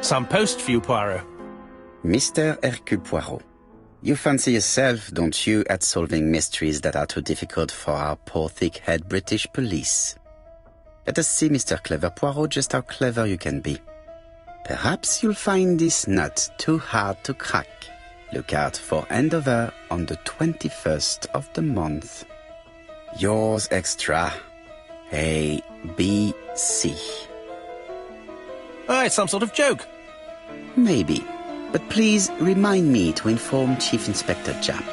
Some post for you, Poirot. Mr. Hercule Poirot, you fancy yourself, don't you, at solving mysteries that are too difficult for our poor thick-head British police. Let us see, Mr. Clever Poirot, just how clever you can be. Perhaps you'll find this nut too hard to crack. Look out for handover on the 21st of the month. Yours extra, A.B.C. Oh, it's some sort of joke. Maybe, but please remind me to inform Chief Inspector Japp.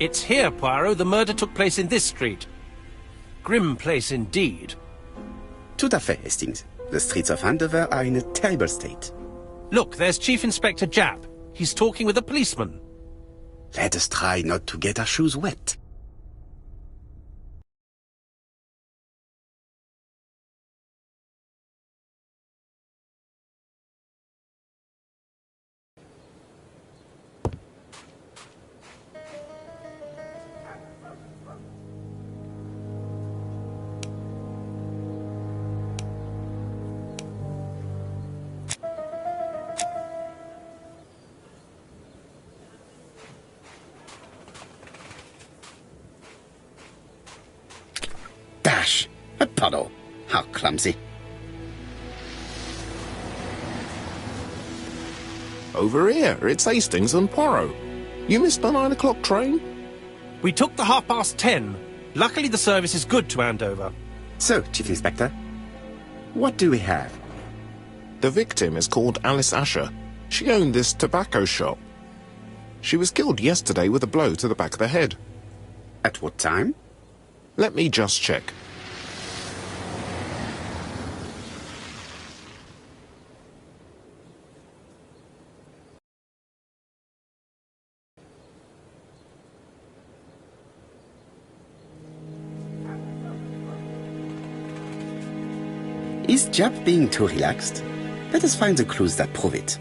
It's here, Poirot. The murder took place in this street. Grim place indeed. Tout à fait, Hastings. The streets of Andover are in a terrible state. Look, there's Chief Inspector Japp. He's talking with a policeman. Let us try not to get our shoes wet. Dash! A puddle! How clumsy. Over here, it's Hastings and Poirot. You missed the 9 o'clock train? We took the 10:30. Luckily the service is good to Andover. So, Chief Inspector, what do we have? The victim is called Alice Asher. She owned this tobacco shop. She was killed yesterday with a blow to the back of the head. At what time? Let me just check. Is Japp being too relaxed? Let us find the clues that prove it.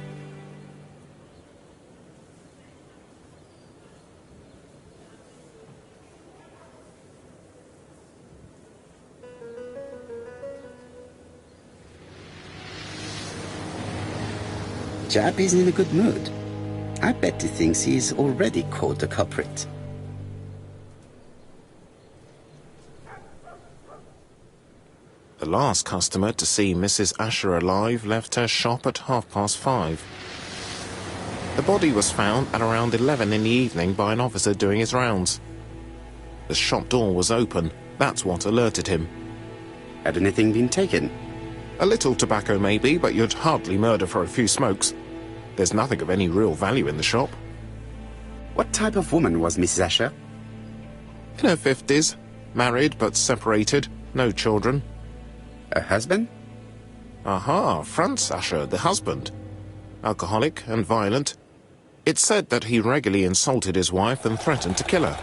Japp is in a good mood. I bet he thinks he's already caught the culprit. The last customer to see Mrs. Asher alive left her shop at 5:30. The body was found at around 11 in the evening by an officer doing his rounds. The shop door was open. That's what alerted him. Had anything been taken? A little tobacco maybe, but you'd hardly murder for a few smokes. There's nothing of any real value in the shop. What type of woman was Mrs. Asher? In her 50s, married but separated, no children. Her husband? Aha, Franz Asher, the husband. Alcoholic and violent. It's said that he regularly insulted his wife and threatened to kill her.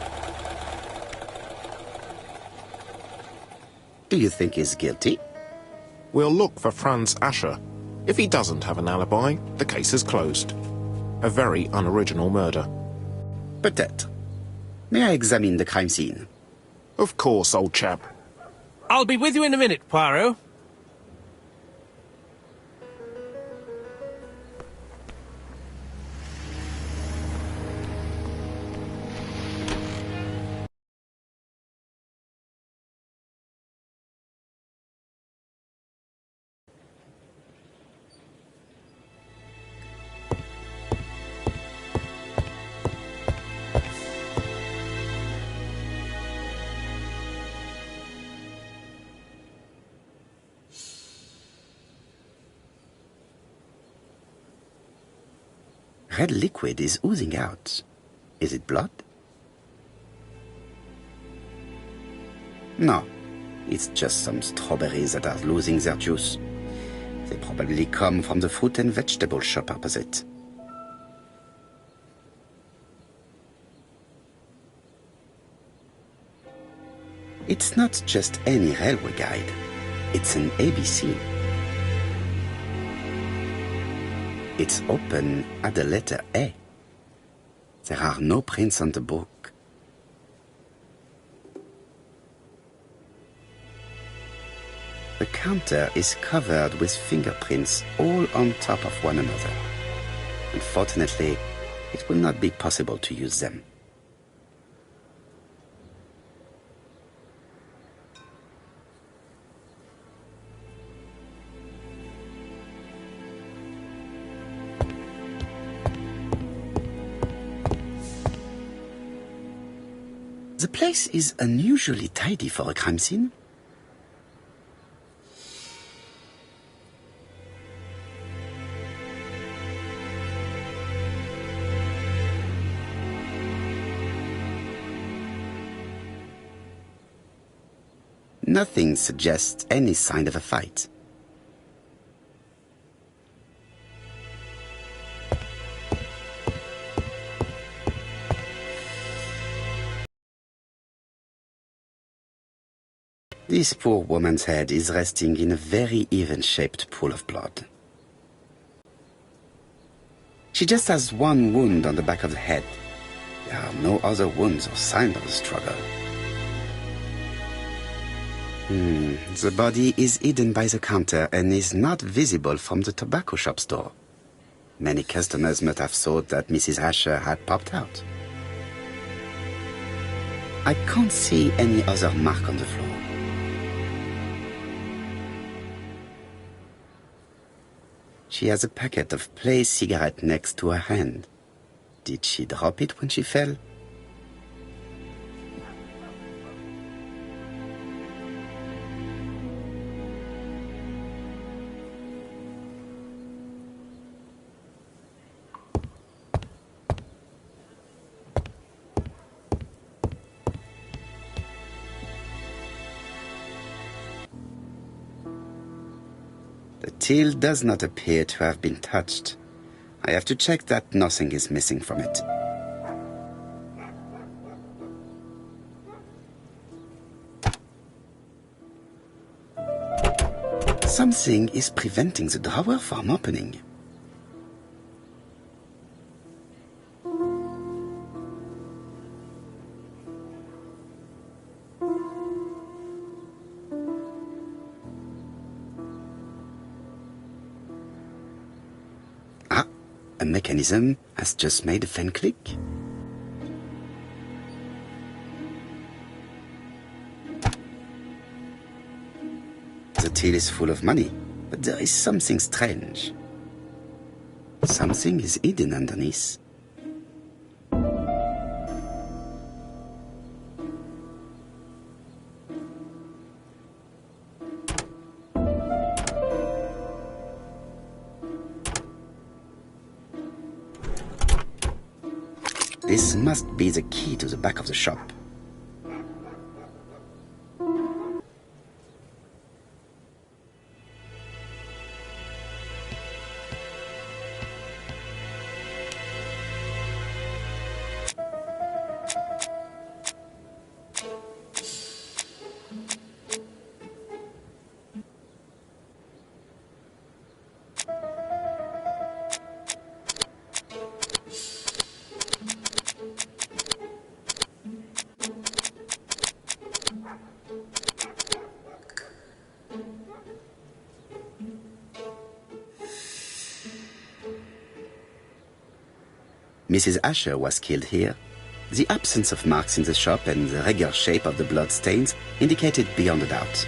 Do you think he's guilty? We'll look for Franz Asher. If he doesn't have an alibi, the case is closed. A very unoriginal murder. Peut-être. May I examine the crime scene? Of course, old chap. I'll be with you in a minute, Poirot. red liquid is oozing out. Is it blood? No, it's just some strawberries that are losing their juice. They probably come from the fruit and vegetable shop opposite. It's not just any railway guide. It's an A.B.C. It's open at the letter A. There are no prints on the book. The counter is covered with fingerprints all on top of one another. Unfortunately, it will not be possible to use them. The place is unusually tidy for a crime scene. Nothing suggests any sign of a fight. This poor woman's head is resting in a very even-shaped pool of blood. She just has one wound on the back of the head. There are no other wounds or signs of a struggle. The body is hidden by the counter and is not visible from the tobacco shop's door. Many customers must have thought that Mrs. Asher had popped out. I can't see any other mark on the floor. She has a packet of placed cigarette next to her hand. Did she drop it when she fell? The till does not appear to have been touched. I have to check that nothing is missing from it. Something is preventing the drawer from opening. A mechanism has just made a faint click. The till is full of money, but there is something strange. Something is hidden underneath. This must be the key to the back of the shop. Mrs. Asher was killed here. The absence of marks in the shop and the regular shape of the blood stains indicated beyond a doubt.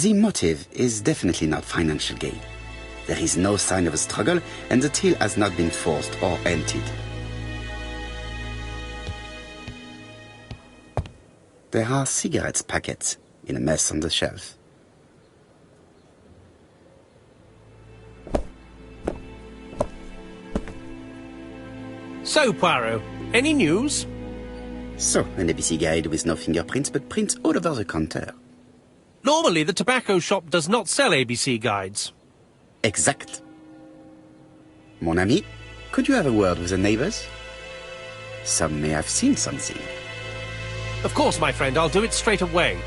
The motive is definitely not financial gain. There is no sign of a struggle, and the till has not been forced or emptied. There are cigarettes packets in a mess on the shelf. So, Poirot, any news? So, an A.B.C. guide with no fingerprints, but prints all over the counter. Normally, the tobacco shop does not sell A.B.C. guides. Exact. Mon ami, could you have a word with the neighbors? Some may have seen something. Of course, my friend, I'll do it straight away.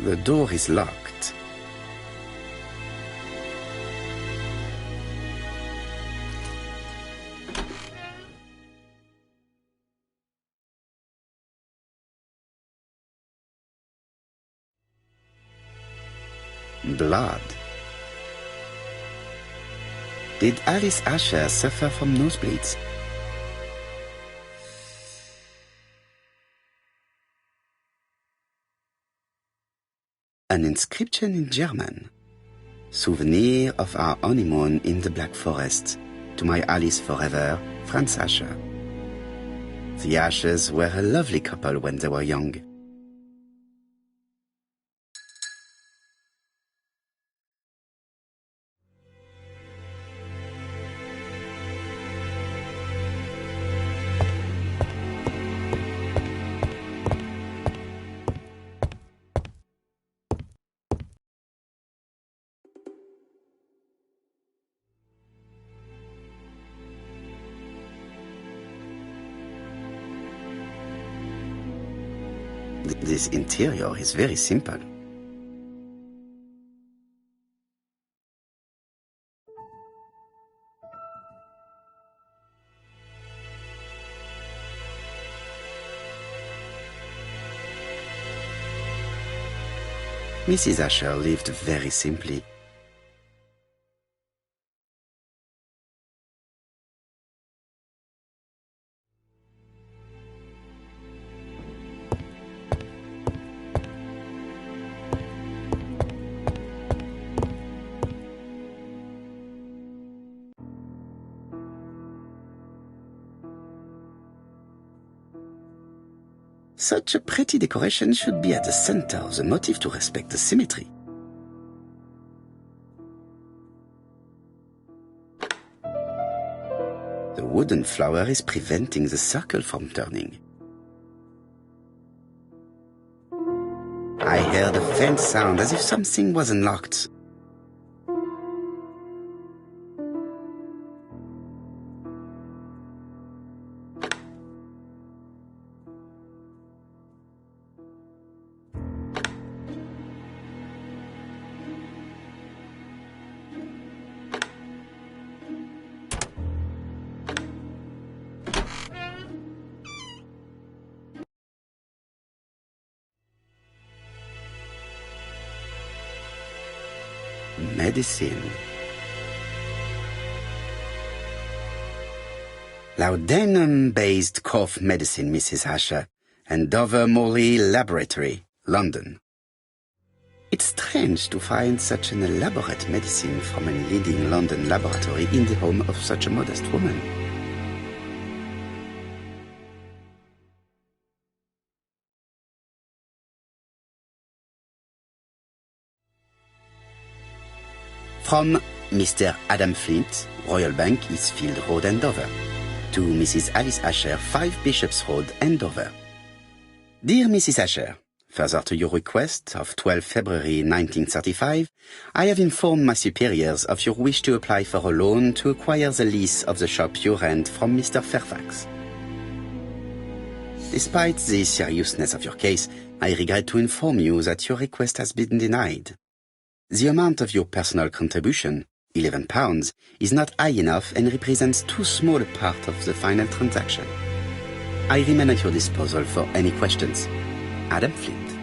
The door is locked. Blood. Did Alice Asher suffer from nosebleeds? An inscription in German. Souvenir of our honeymoon in the Black Forest. To my Alice forever, Franz Asher. The Ashers were a lovely couple when they were young. This interior is very simple. Mrs. Asher lived very simply. Such a pretty decoration should be at the center of the motif to respect the symmetry. The wooden flower is preventing the circle from turning. I heard a faint sound as if something was unlocked. Medicine. Laudanum-based cough medicine, Mrs. Asher, and Dover Morley Laboratory, London. It's strange to find such an elaborate medicine from a leading London laboratory in the home of such a modest woman. From Mr. Adam Flint, Royal Bank, Eastfield Road, Andover. To Mrs. Alice Asher, 5 Bishops Road, Andover. Dear Mrs. Asher, further to your request of 12 February 1935, I have informed my superiors of your wish to apply for a loan to acquire the lease of the shop you rent from Mr. Fairfax. Despite the seriousness of your case, I regret to inform you that your request has been denied. The amount of your personal contribution, £11, is not high enough and represents too small a part of the final transaction. I remain at your disposal for any questions. Adam Flint.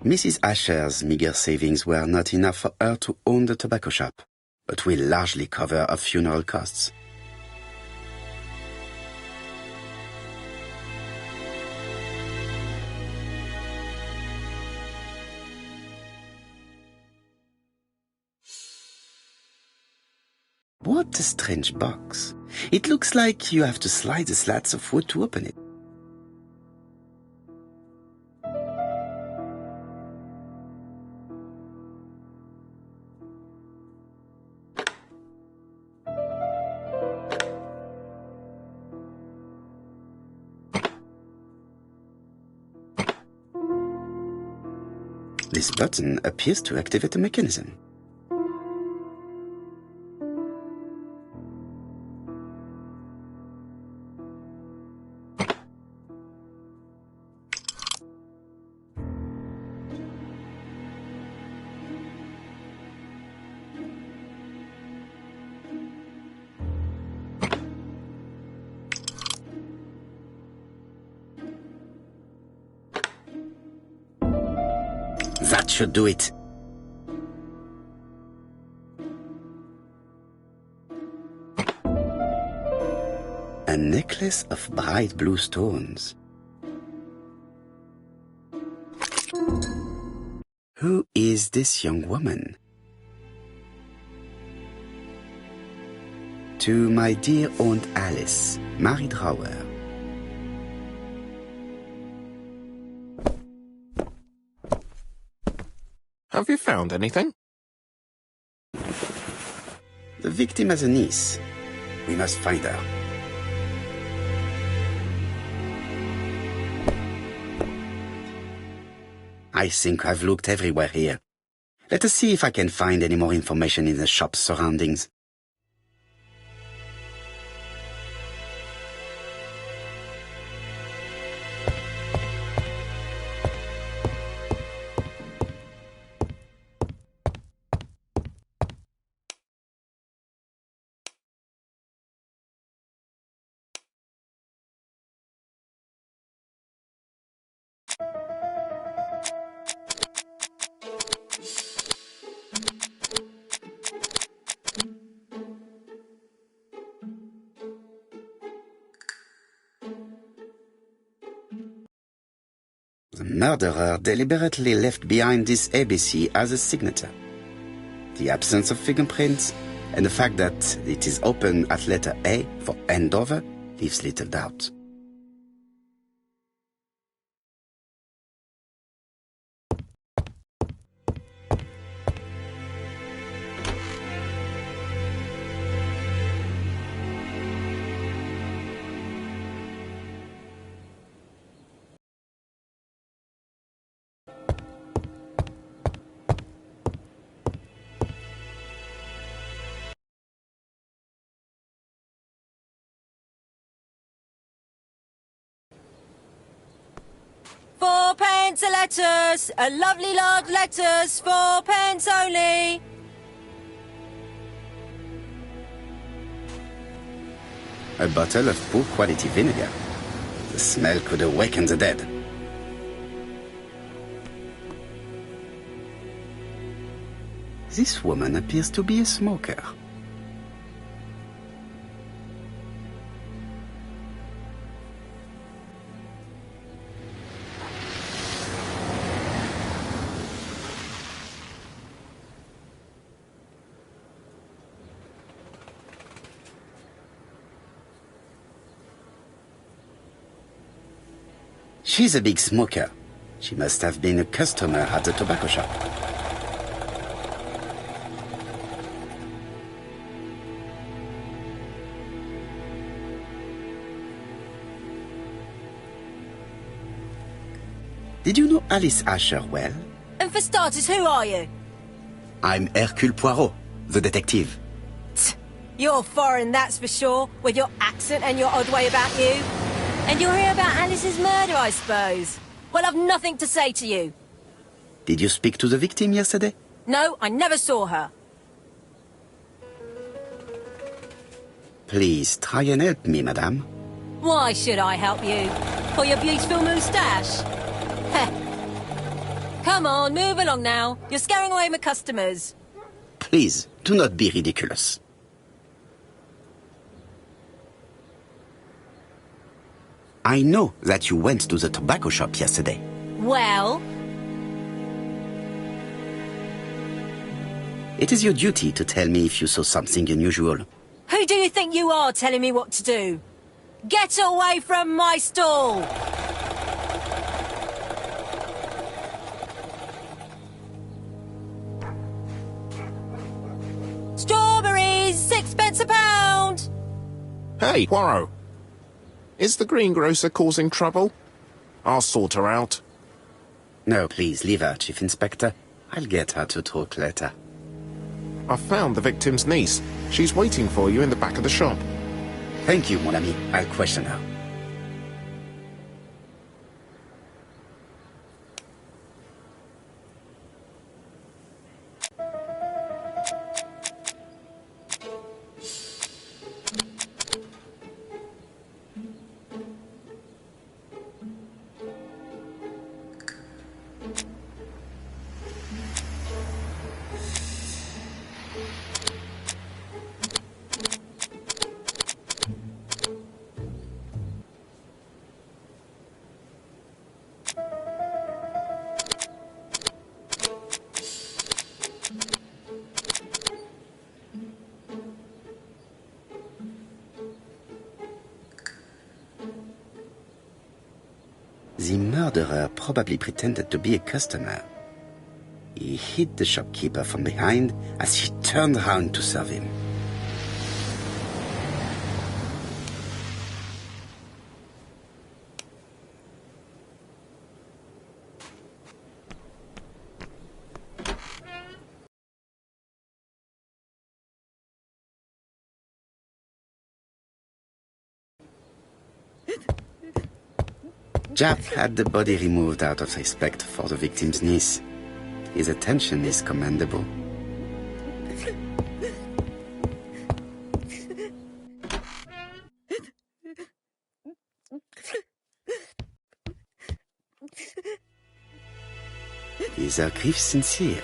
Mrs. Asher's meager savings were not enough for her to own the tobacco shop. but will largely cover her funeral costs. What a strange box. It looks like you have to slide the slats of wood to open it. This button appears to activate the mechanism. That should do it. A necklace of bright blue stones. Who is this young woman? To my dear Aunt Alice, Mary Drower. Have you found anything? The victim has a niece. We must find her. I think I've looked everywhere here. Let us see if I can find any more information in the shop's surroundings. The murderer deliberately left behind this A.B.C. as a signature. The absence of fingerprints and the fact that it is open at letter A for Andover leaves little doubt. £4 a letters, a lovely large letters, 4 pence only. A bottle of poor quality vinegar. The smell could awaken the dead. This woman appears to be a smoker. She's a big smoker. She must have been a customer at the tobacco shop. Did you know Alice Asher well? And for starters, who are you? I'm Hercule Poirot, the detective. You're foreign, that's for sure, with your accent and your odd way about you. And you're here about Alice's murder, I suppose. Well, I've nothing to say to you. Did you speak to the victim yesterday? No, I never saw her. Please try and help me, madame. Why should I help you? For your beautiful moustache? Heh. Come on, move along now. You're scaring away my customers. Please, Do not be ridiculous. I know that you went to the tobacco shop yesterday. Well? It is your duty to tell me if you saw something unusual. Who do you think you are telling me what to do? Get away from my stall! Strawberries! 6p a pound! Hey, Poirot. Is the greengrocer causing trouble? I'll sort her out. No, please, leave her, Chief Inspector. I'll get her to talk later. I've found the victim's niece. She's waiting for you in the back of the shop. Thank you, mon ami. I'll question her. The murderer probably pretended to be a customer. He hit the shopkeeper from behind as he turned around to serve him. Japp had the body removed out of respect for the victim's niece. His attention is commendable. Is her grief sincere?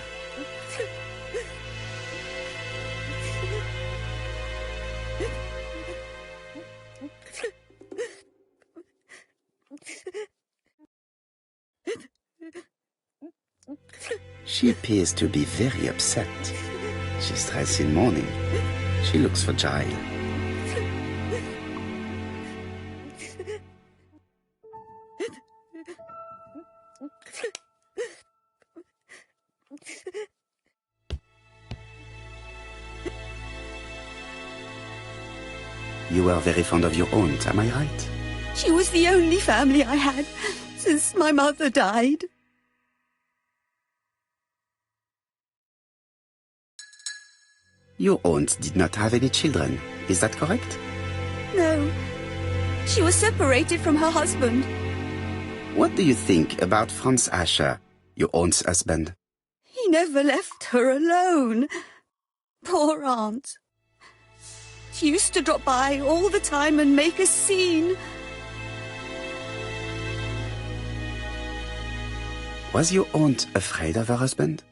She appears to be very upset. She's dressed in mourning. She looks fragile. You were very fond of your aunt, am I right? She was the only family I had since my mother died. Your aunt did not have any children, is that correct? No. She was separated from her husband. What do you think about Franz Asher, your aunt's husband? He never left her alone. Poor aunt. She used to drop by all the time and make a scene. Was your aunt afraid of her husband?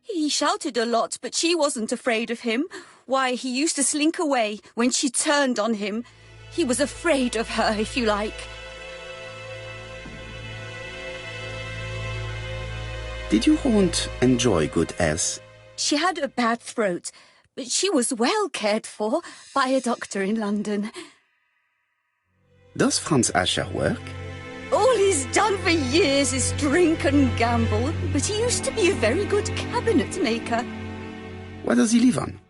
He shouted a lot, but she wasn't afraid of him. Why, he used to slink away when she turned on him. He was afraid of her, if you like. Did your aunt enjoy good health? She had a bad throat, but she was well cared for by a doctor in London. Does Franz Asher work? All he's done for years is drink and gamble, but he used to be a very good cabinet maker. What does he live on?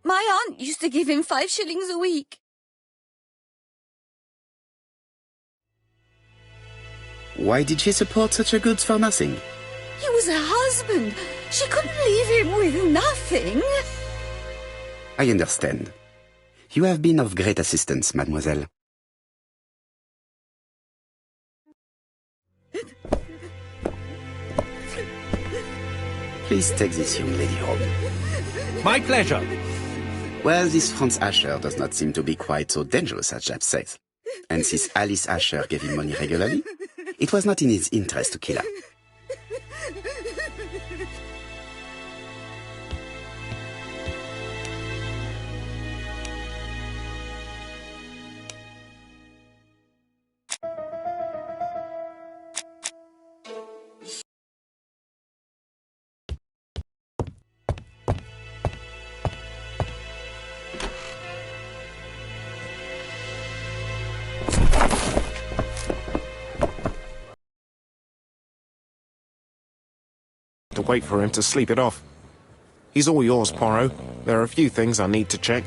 My aunt used to give him 5 shillings a week. Why did she support such a goods for nothing? He was her husband. She couldn't leave him with nothing. I understand. You have been of great assistance, mademoiselle. Please take this young lady home. My pleasure. Well, this Franz Asher does not seem to be quite so dangerous as Japp says. And since Alice Asher gave him money regularly, it was not in his interest to kill her. to wait for him to sleep it off. He's all yours, Poirot. There are a few things I need to check.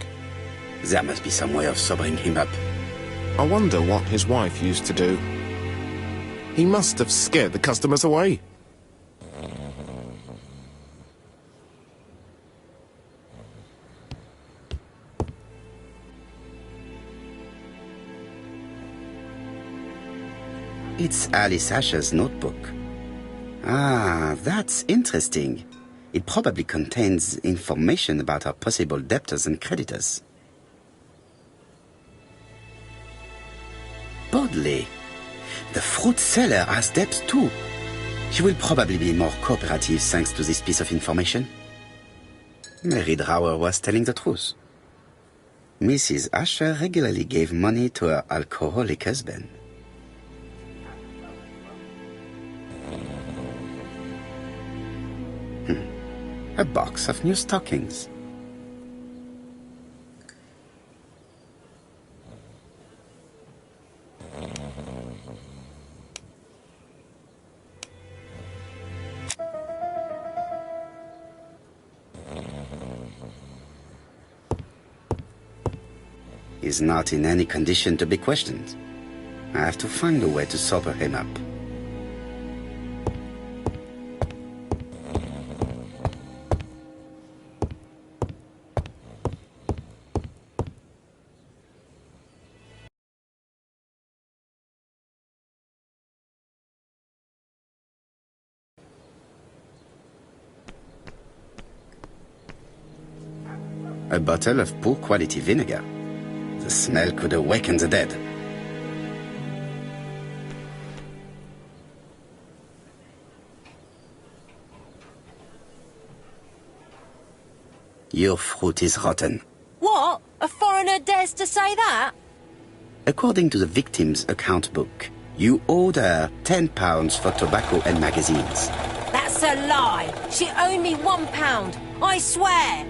There must be some way of sobering him up. I wonder what his wife used to do. He must have scared the customers away. It's Alice Asher's notebook. Ah, that's interesting. It probably contains information about her possible debtors and creditors. Bodley. The fruit seller has debts too. She will probably be more cooperative thanks to this piece of information. Mary Drower was telling the truth. Mrs. Asher regularly gave money to her alcoholic husband. A box of new stockings. He's not in any condition to be questioned. I have to find a way to sober him up. A bottle of poor quality vinegar. The smell could awaken the dead. Your fruit is rotten. What? A foreigner dares to say that? According to the victim's account book, you owed her £10 for tobacco and magazines. That's a lie. She owed me £1. I swear.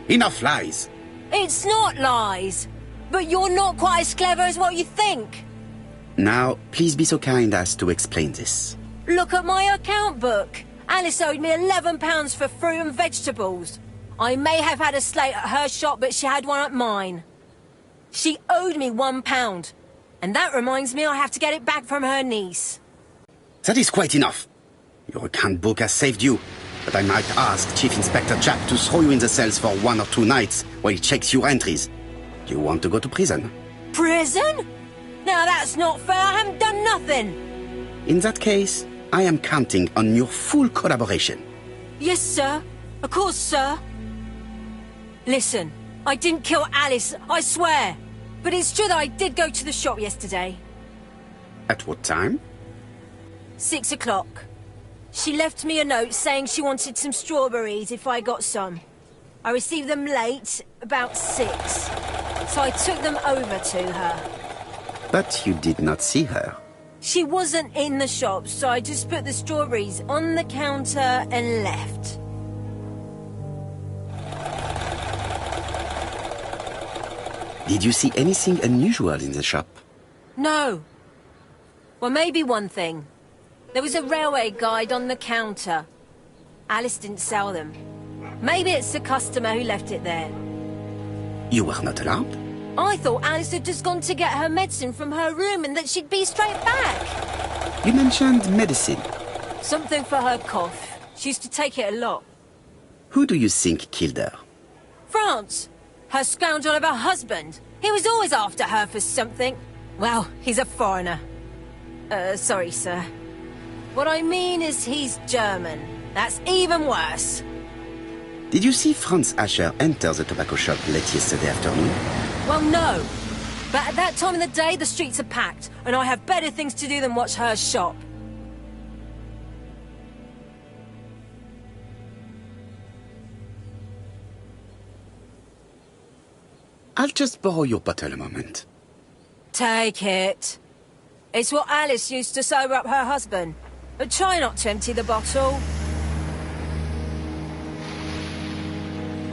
Enough lies! It's not lies. But you're not quite as clever as what you think. Now, please be so kind as to explain this. Look at my account book. Alice owed me £11 for fruit and vegetables. I may have had a slate at her shop, but she had one at mine. She owed me £1. And that reminds me I have to get it back from her niece. That is quite enough. Your account book has saved you. But I might ask Chief Inspector Jack to throw you in the cells for 1 or 2 nights while he checks your entries. Do you want to go to prison? Prison? Now that's not fair. I haven't done nothing. In that case, I am counting on your full collaboration. Yes, sir. Of course, sir. Listen, I didn't kill Alice, I swear. But it's true that I did go to the shop yesterday. At what time? 6 o'clock. She left me a note saying she wanted some strawberries if I got some. I received them late, about 6. So I took them over to her. But you did not see her. She wasn't in the shop, so I just put the strawberries on the counter and left. Did you see anything unusual in the shop? No. Well, maybe one thing. There was a railway guide on the counter. Alice didn't sell them. Maybe it's the customer who left it there. You were not alarmed? I thought Alice had just gone to get her medicine from her room and that she'd be straight back. You mentioned medicine. Something for her cough. She used to take it a lot. Who do you think killed her? France. Her scoundrel of a husband. He was always after her for something. Well, he's a foreigner. Sorry, sir. What I mean is he's German. That's even worse. Did you see Franz Asher enter the tobacco shop late yesterday afternoon? Well, no. But at that time of the day, the streets are packed, and I have better things to do than watch her shop. I'll just borrow your bottle a moment. Take it. It's what Alice used to sober up her husband. But try not to empty the bottle.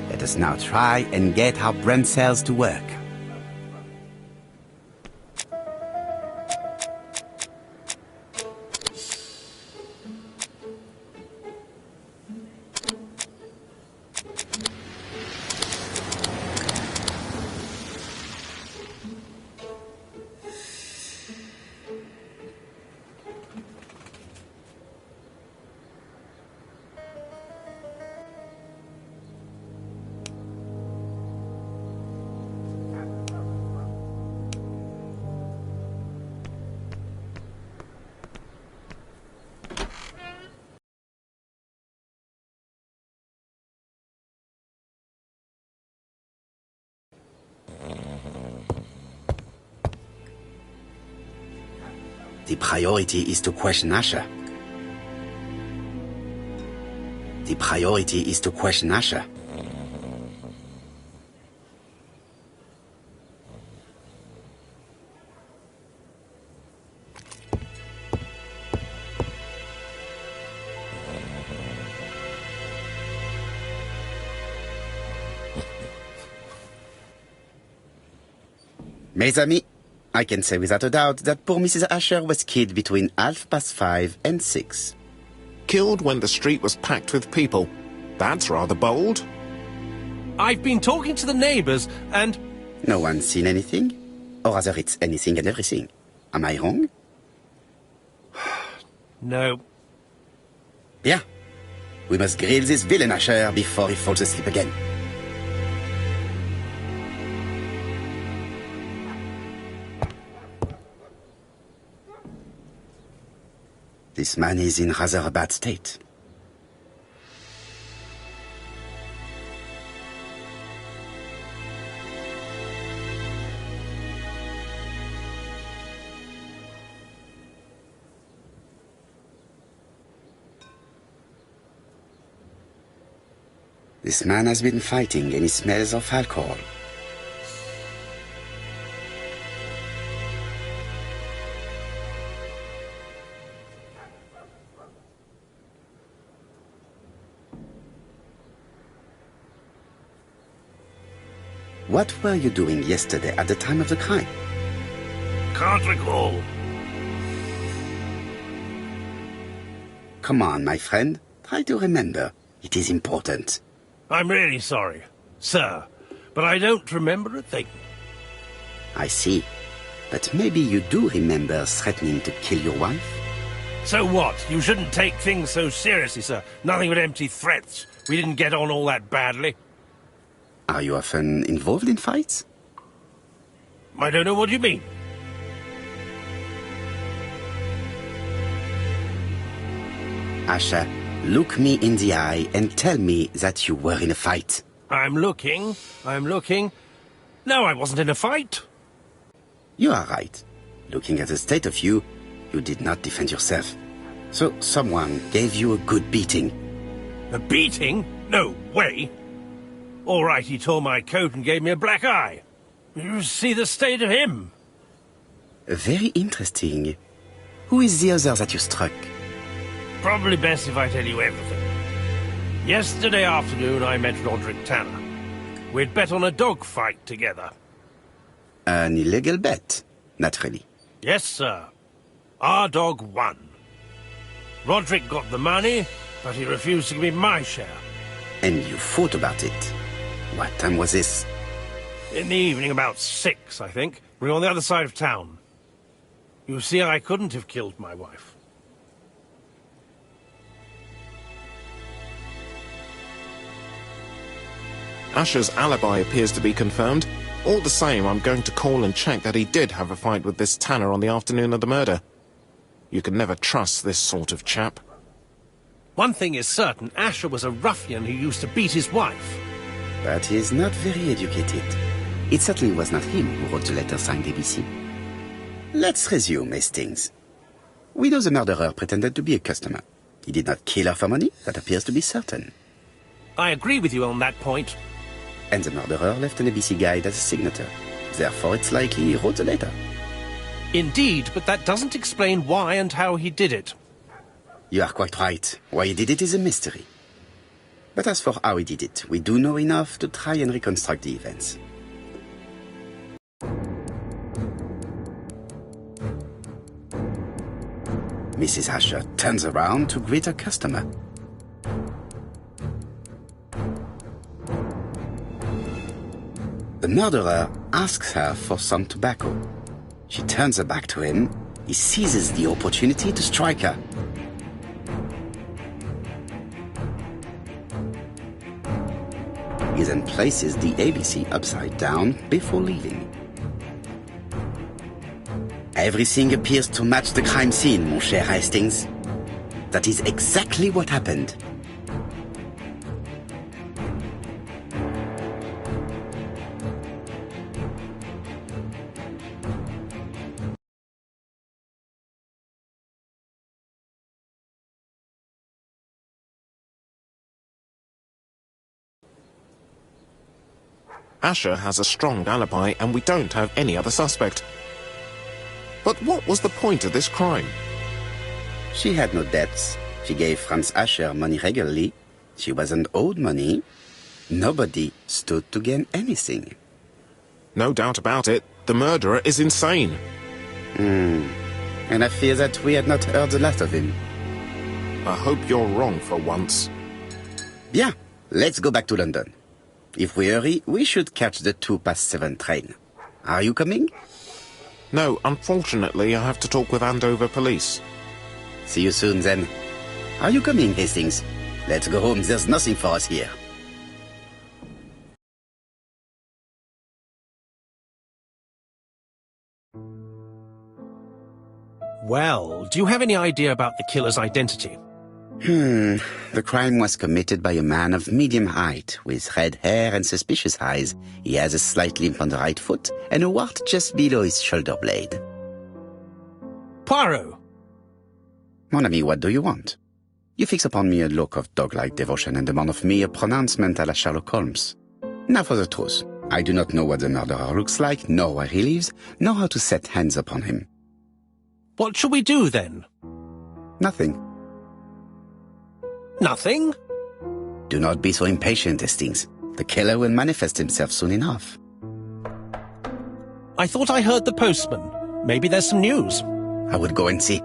Let us now try and get our brain cells to work. The priority is to question Asher. The priority is to question Asher. Mes amis, I can say without a doubt that poor Mrs. Asher was killed between 5:30 and 6. Killed when the street was packed with people. That's rather bold. I've been talking to the neighbours, and... No one's seen anything? Or rather, it's anything and everything. Am I wrong? No. Bien. We must grill this villain Asher before he falls asleep again. This man is in rather a bad state. This man has been fighting and he smells of alcohol. What were you doing yesterday at the time of the crime? Can't recall. Come on, my friend. Try to remember. It is important. I'm really sorry, sir, but I don't remember a thing. I see. But maybe you do remember threatening to kill your wife? So what? You shouldn't take things so seriously, sir. Nothing but empty threats. We didn't get on all that badly. Are you often involved in fights? I don't know what you mean. Asher, look me in the eye and tell me that you were in a fight. I'm looking. No, I wasn't in a fight. You are right. Looking at the state of you, you did not defend yourself. So someone gave you a good beating. A beating? No way. All right, he tore my coat and gave me a black eye. You see the state of him. Very interesting. Who is the other that you struck? Probably best if I tell you everything. Yesterday afternoon, I met Roderick Tanner. We'd bet on a dog fight together. An illegal bet, naturally. Yes, sir. Our dog won. Roderick got the money, but he refused to give me my share. And you fought about it. What time was this? In the evening, about 6, I think. We were on the other side of town. You see, I couldn't have killed my wife. Asher's alibi appears to be confirmed. All the same, I'm going to call and check that he did have a fight with this Tanner on the afternoon of the murder. You can never trust this sort of chap. One thing is certain, Asher was a ruffian who used to beat his wife. But he is not very educated. It certainly was not him who wrote the letter signed A.B.C. Let's resume, Hastings. We know the murderer pretended to be a customer. He did not kill her for money, that appears to be certain. I agree with you on that point. And the murderer left an A.B.C. guide as a signature. Therefore, it's likely he wrote the letter. Indeed, but that doesn't explain why and how he did it. You are quite right. Why he did it is a mystery. But as for how he did it, we do know enough to try and reconstruct the events. Mrs. Asher turns around to greet her customer. The murderer asks her for some tobacco. She turns her back to him. He seizes the opportunity to strike her. He then places the A.B.C. upside down before leaving. Everything appears to match the crime scene, mon cher Hastings. That is exactly what happened. Asher has a strong alibi and we don't have any other suspect. But what was the point of this crime? She had no debts. She gave Franz Asher money regularly. She wasn't owed money. Nobody stood to gain anything. No doubt about it, the murderer is insane. And I fear that we had not heard the last of him. I hope you're wrong for once. Bien, let's go back to London. If we hurry, we should catch the 7:02 train. Are you coming? No, unfortunately, I have to talk with Andover police. See you soon, then. Are you coming, Hastings? Let's go home. There's nothing for us here. Well, do you have any idea about the killer's identity? The crime was committed by a man of medium height, with red hair and suspicious eyes. He has a slight limp on the right foot and a wart just below his shoulder blade. Poirot! Mon ami, what do you want? You fix upon me a look of dog-like devotion and demand of me a pronouncement à la Sherlock Holmes. Now for the truth. I do not know what the murderer looks like, nor where he lives, nor how to set hands upon him. What shall we do, then? Nothing. Nothing? Do not be so impatient, Hastings. The killer will manifest himself soon enough. I thought I heard the postman. Maybe there's some news. I would go and see.